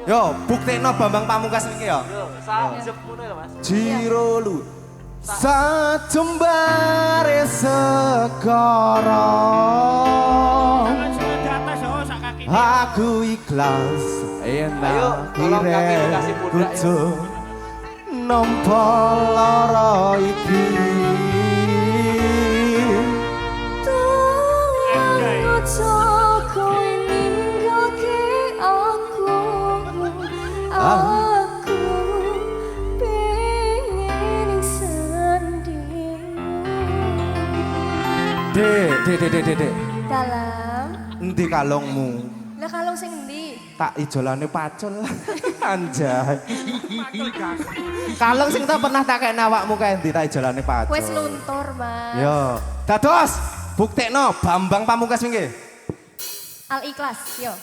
Yo, buktekno Bambang Pamungkas iki yo. Yo, sak jep ngono lho, Mas. Jiro lu sajembare sekara. Aku ikhlas enak kire kudu nampa lara iki. Aku pengen sendiri. Dek. Dalam. Endi kalungmu? Lah kalung sing endi? Tak ijolane pacul. Anjay. Kalung sing tak pernah tak kene awakmu kae endi tak ijolane pacul. Wes luntur, Mas. Yo, dados buktekno Bambang Pamungkas nggih. Al Ikhlas, yo.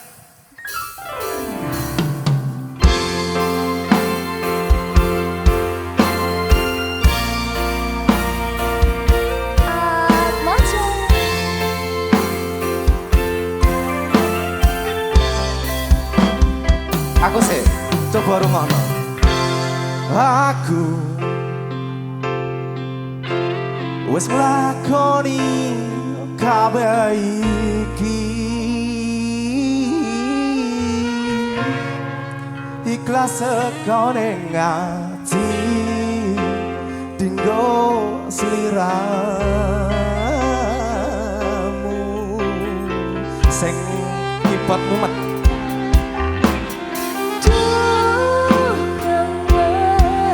Aku sih, coba rungokno. Aku wis nglakoni kabeh iki. Ikhlas sekone ngati dinggo sliramu sing kipot mumet.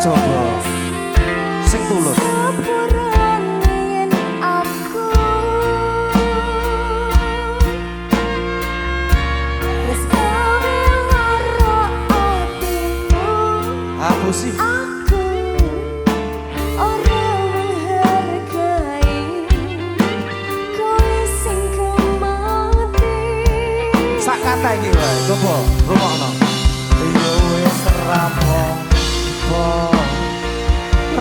Coba sing tulus. Aku sih orang menghargai kowe sing kemati. sak kata iki wae. Coba rungokno. Yo wis rampung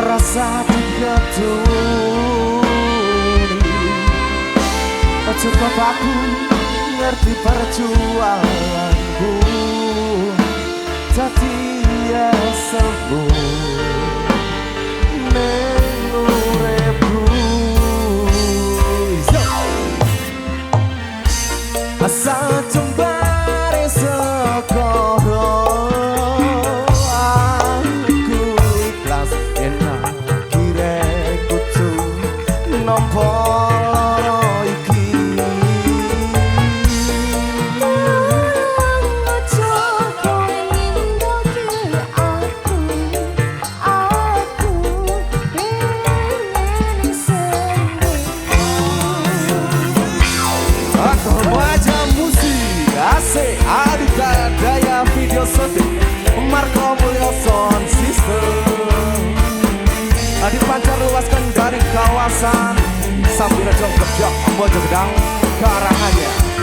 rasa diketuni. Cukup aku ngerti perjuanganku. Jadi ya sembuh ning uripku. Asal jembare sekara. Aku ikhlas enak kire kudu nampa lara iki. Asik, Adita Daya Video Shooting Marco Mulyo Sound System. Adit Pancar luaskan dari kawasan Sambirejo Gebjok Bojogedang Karanganyar.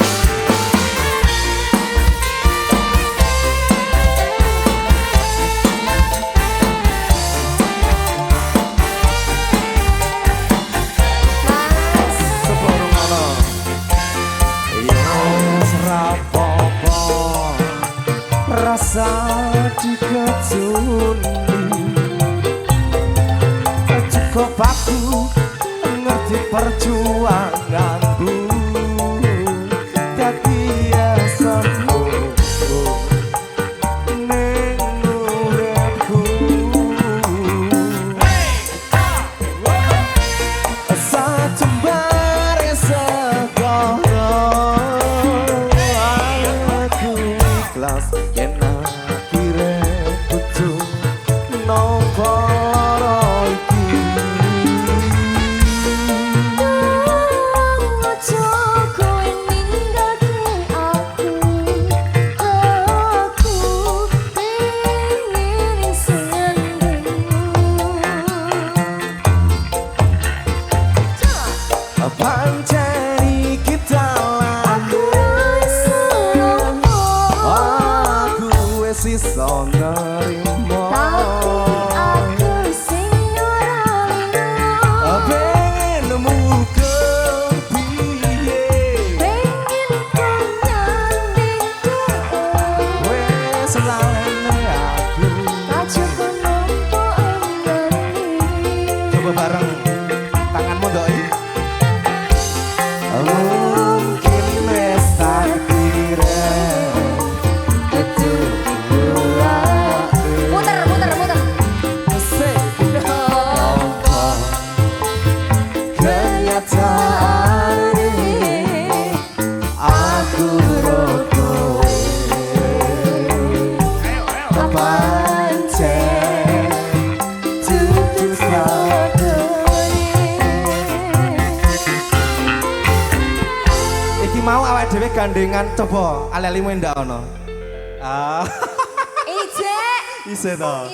Rasa diketuni. Cukup aku ngerti perjuanganku. Dadi ya sembuh ning uripku. Sajembare sekara. Aku ikhlas yen akhire kudu nampa lara iki. kenyataane aku roto pancen tutut iki mau awake dhewe gandengan coba ale-alemu ndak ono. Ah. Ijek. Ise to.